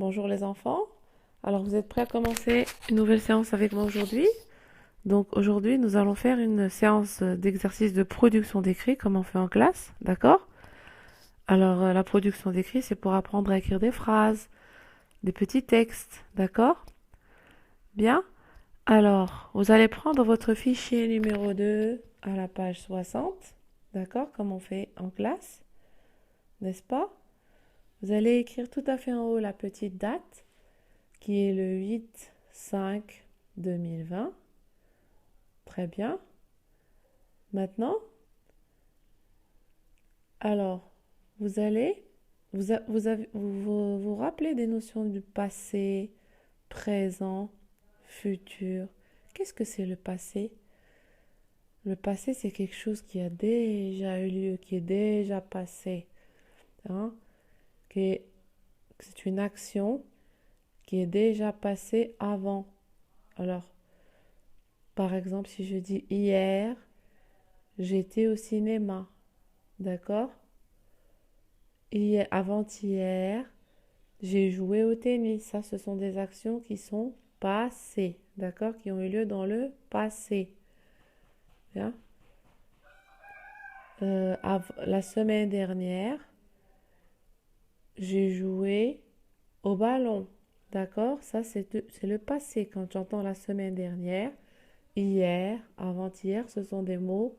Bonjour les enfants. Alors vous êtes prêts à commencer une nouvelle séance avec moi aujourd'hui? Donc aujourd'hui nous allons faire une séance d'exercice de production d'écrit comme on fait en classe, d'accord? Alors la production d'écrit c'est pour apprendre à écrire des phrases, des petits textes, d'accord? Bien. Alors vous allez prendre votre fichier numéro 2 à la page 60, d'accord? Comme on fait en classe, n'est-ce pas? Vous allez écrire tout à fait en haut la petite date qui est le 8-5-2020. Très bien. Maintenant, alors, vous allez, vous rappelez des notions du passé, présent, futur. Qu'est-ce que c'est le passé? Le passé, c'est quelque chose qui a déjà eu lieu, qui est déjà passé. Hein? Qui est- C'est une action qui est déjà passée avant. Alors, par exemple, si je dis hier, j'étais au cinéma, d'accord? Avant-hier, j'ai joué au tennis. Ça, ce sont des actions qui sont passées, d'accord? Qui ont eu lieu dans le passé. Bien. La semaine dernière, j'ai joué au ballon, d'accord? Ça, c'est le passé. Quand j'entends la semaine dernière, hier, avant-hier, ce sont des mots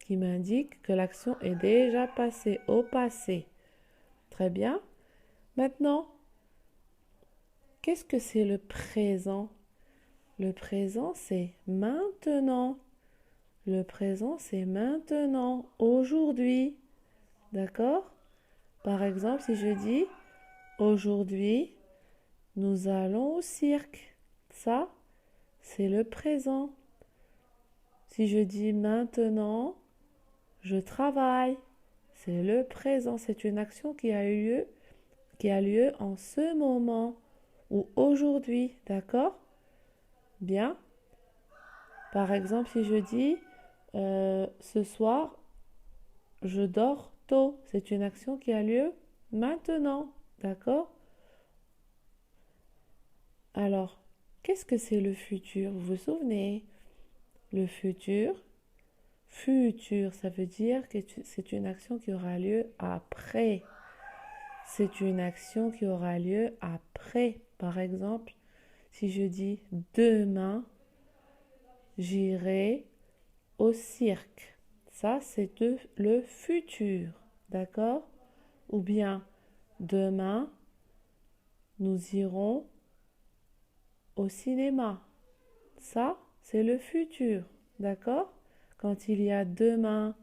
qui m'indiquent que l'action est déjà passée, au passé. Très bien. Maintenant, qu'est-ce que c'est le présent? Le présent, c'est maintenant. Le présent, c'est maintenant, aujourd'hui. D'accord? Par exemple, si je dis aujourd'hui, nous allons au cirque. Ça, c'est le présent. Si je dis maintenant, je travaille. C'est le présent. C'est une action qui a lieu en ce moment ou aujourd'hui. D'accord? Bien. Par exemple, si je dis ce soir, je dors tôt. C'est une action qui a lieu maintenant. D'accord? Alors, qu'est-ce que c'est le futur? Vous vous souvenez? Le futur, ça veut dire que c'est une action qui aura lieu après. C'est une action qui aura lieu après. Par exemple, si je dis demain, j'irai au cirque. Ça, c'est le futur. D'accord? Ou bien, demain, nous irons au cinéma. Ça, c'est le futur. D'accord? Quand il y a demain,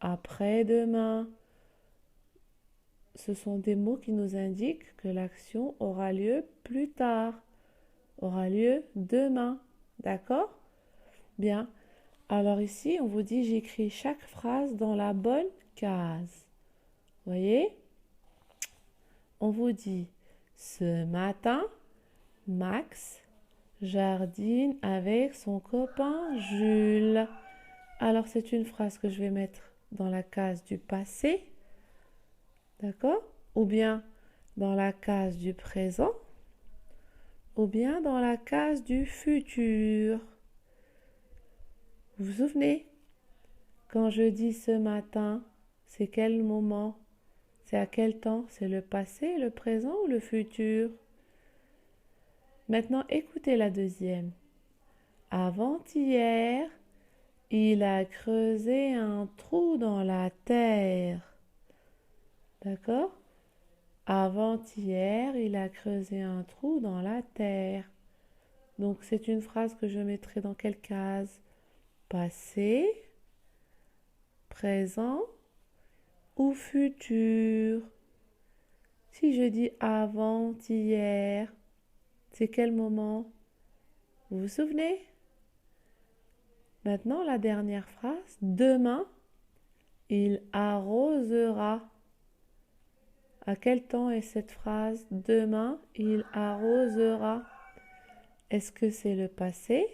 après-demain, ce sont des mots qui nous indiquent que l'action aura lieu plus tard, aura lieu demain. D'accord? Bien. Alors ici, on vous dit j'écris chaque phrase dans la bonne case. Voyez? On vous dit ce matin, Max jardine avec son copain Jules. Alors c'est une phrase que je vais mettre dans la case du passé, d'accord? Ou bien dans la case du présent, ou bien dans la case du futur. Vous vous souvenez? Quand je dis ce matin, c'est quel moment? C'est à quel temps? C'est le passé, le présent ou le futur? Maintenant, écoutez la deuxième. Avant-hier, il a creusé un trou dans la terre. D'accord? Avant-hier, il a creusé un trou dans la terre. Donc, c'est une phrase que je mettrai dans quelle case? Passé, présent ou futur? Si je dis avant-hier, c'est quel moment? Vous vous souvenez? Maintenant, la dernière phrase. Demain, il arrosera. À quel temps est cette phrase? Demain, il arrosera. Est-ce que c'est le passé,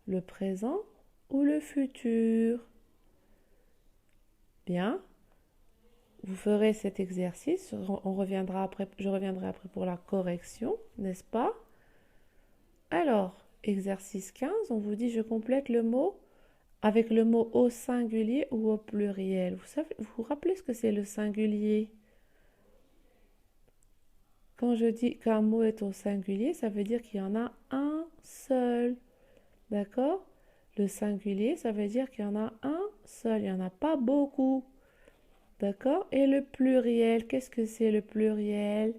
le présent ou le futur? Bien. vous ferez cet exercice. On reviendra après, je reviendrai après pour la correction, n'est-ce pas? Alors, exercice 15, on vous dit je complète le mot avec le mot au singulier ou au pluriel. Vous vous rappelez ce que c'est le singulier? Quand je dis qu'un mot est au singulier, ça veut dire qu'il y en a un seul. D'accord? Le singulier, ça veut dire qu'il y en a un seul. Il n'y en a pas beaucoup. D'accord? Et le pluriel, qu'est-ce que c'est le pluriel?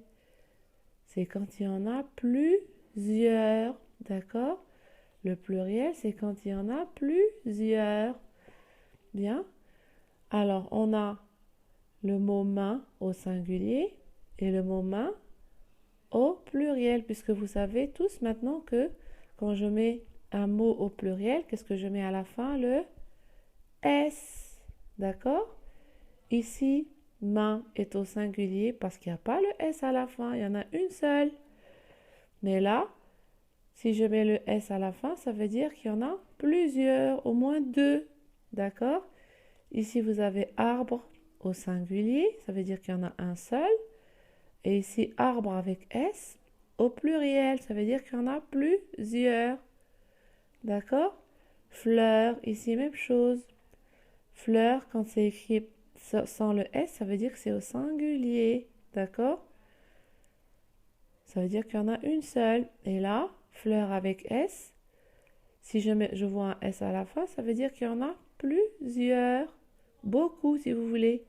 C'est quand il y en a plusieurs. D'accord? Le pluriel, c'est quand il y en a plusieurs. Bien? Alors, on a le mot main au singulier et le mot main au pluriel, puisque vous savez tous maintenant que quand je mets un mot au pluriel, qu'est-ce que je mets à la fin? Le S. D'accord? Ici, main est au singulier parce qu'il n'y a pas le S à la fin, il y en a une seule. Mais là, si je mets le S à la fin, ça veut dire qu'il y en a plusieurs, au moins deux. D'accord? Ici, vous avez arbre au singulier, ça veut dire qu'il y en a un seul. Et ici, arbre avec S au pluriel, ça veut dire qu'il y en a plusieurs. D'accord? Fleur, ici, même chose. Fleur, quand c'est écrit sans le S, ça veut dire que c'est au singulier. D'accord? Ça veut dire qu'il y en a une seule. Et là, fleur avec S, si je vois un S à la fin, ça veut dire qu'il y en a plusieurs. Beaucoup, si vous voulez.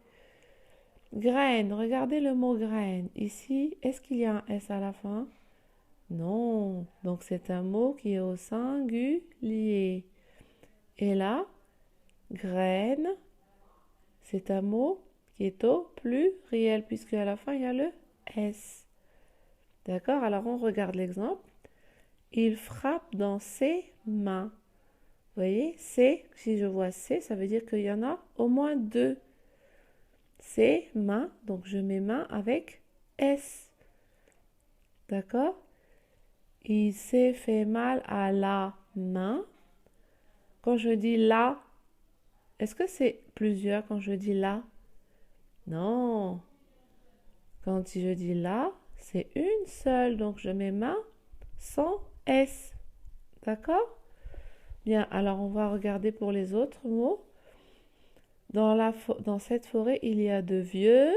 Graine, regardez le mot graine. Ici, est-ce qu'il y a un S à la fin? Non. Donc, c'est un mot qui est au singulier. Et là, graine, c'est un mot qui est au pluriel, puisque à la fin, il y a le S. D'accord? Alors, on regarde l'exemple. Il frappe dans ses mains. Vous voyez, C, si je vois C, ça veut dire qu'il y en a au moins deux. C'est main, donc je mets main avec S. D'accord? Il s'est fait mal à la main. Quand je dis là, est-ce que c'est plusieurs quand je dis là? Non. Quand je dis là, c'est une seule, donc je mets main sans S. D'accord? Bien, alors on va regarder pour les autres mots. Dans cette forêt, il y a de vieux.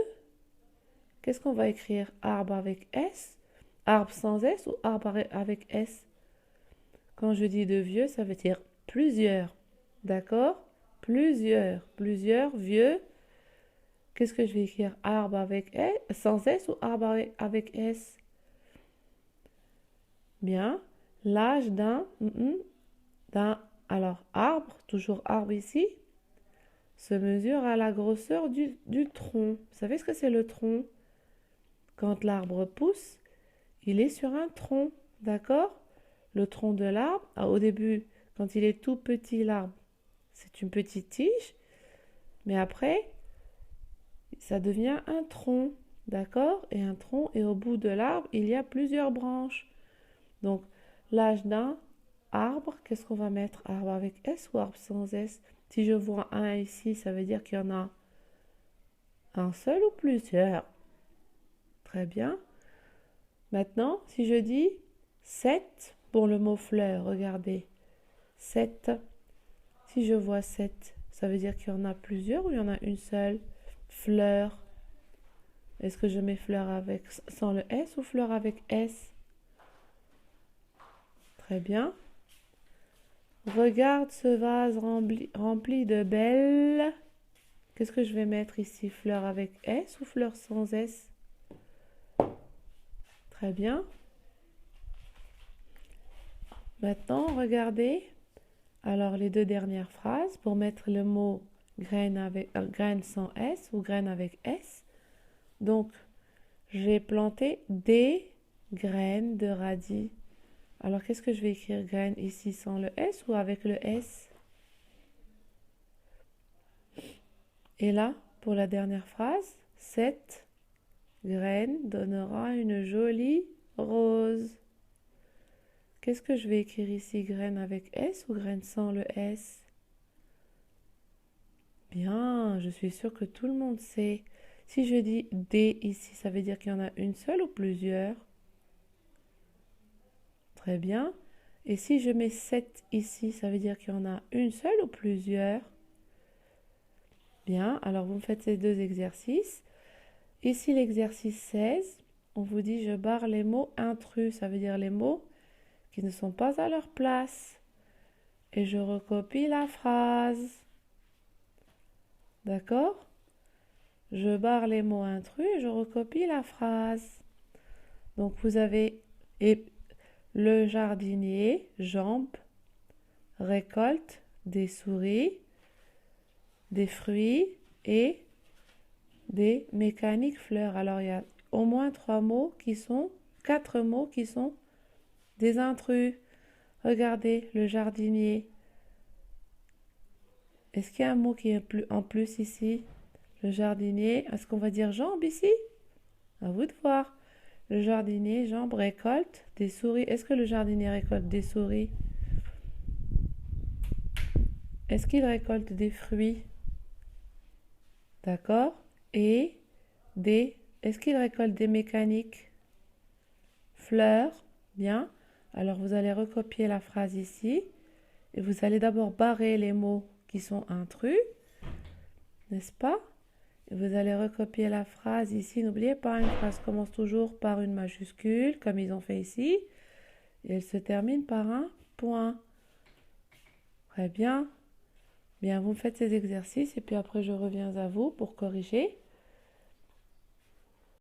Qu'est-ce qu'on va écrire? Arbre avec S? Arbre sans S ou arbre avec S? Quand je dis de vieux, ça veut dire plusieurs. D'accord? Plusieurs. Plusieurs, vieux. Qu'est-ce que je vais écrire? Arbre avec S, sans S ou arbre avec S? Bien. L'âge d'un. Alors, arbre, toujours arbre ici, se mesure à la grosseur du tronc. Vous savez ce que c'est le tronc? Quand l'arbre pousse, il est sur un tronc. D'accord? Le tronc de l'arbre, au début, quand il est tout petit, l'arbre, c'est une petite tige. Mais après, ça devient un tronc. D'accord? Et un tronc, et au bout de l'arbre, il y a plusieurs branches. Donc, l'âge d'un arbre, qu'est-ce qu'on va mettre? Arbre avec S ou arbre sans S? Si je vois un ici, ça veut dire qu'il y en a un seul ou plusieurs. Très bien. Maintenant, si je dis 7 pour le mot fleur, regardez. 7. Si je vois 7, ça veut dire qu'il y en a plusieurs ou il y en a une seule? Fleur. Est-ce que je mets fleur avec sans le S ou fleur avec S? Très bien. Regarde ce vase rempli de belles. Qu'est-ce que je vais mettre ici? Fleur avec S ou fleur sans S? Très bien. Maintenant, regardez. Alors, les deux dernières phrases pour mettre le mot graine sans S ou graine avec S. Donc, j'ai planté des graines de radis. Alors, qu'est-ce que je vais écrire? Graine ici sans le S ou avec le S? Et là, pour la dernière phrase, cette graine donnera une jolie rose. Qu'est-ce que je vais écrire ici? Graine avec S ou graine sans le S? Bien, je suis sûre que tout le monde sait. Si je dis des ici, ça veut dire qu'il y en a une seule ou plusieurs? Très bien. Et si je mets 7 ici, ça veut dire qu'il y en a une seule ou plusieurs? Bien, alors vous me faites ces deux exercices. Ici, l'exercice 16, on vous dit je barre les mots intrus, ça veut dire les mots qui ne sont pas à leur place. Et je recopie la phrase. D'accord? Je barre les mots intrus et je recopie la phrase. Donc vous avez le jardinier, jambes, récolte des souris, des fruits et des mécaniques fleurs. Alors il y a au moins 4 mots qui sont des intrus. Regardez, le jardinier. Est-ce qu'il y a un mot qui est en plus ici? Le jardinier. Est-ce qu'on va dire jambes ici? À vous de voir. Le jardinier, jambes, récolte des souris. Est-ce que le jardinier récolte des souris? Est-ce qu'il récolte des fruits? D'accord. Et est-ce qu'il récolte des mécaniques? Fleurs. Bien. Alors vous allez recopier la phrase ici. Et vous allez d'abord barrer les mots qui sont intrus. N'est-ce pas? Et vous allez recopier la phrase ici. N'oubliez pas, une phrase commence toujours par une majuscule, comme ils ont fait ici. Et elle se termine par un point. Très bien. Bien, vous faites ces exercices et puis après je reviens à vous pour corriger.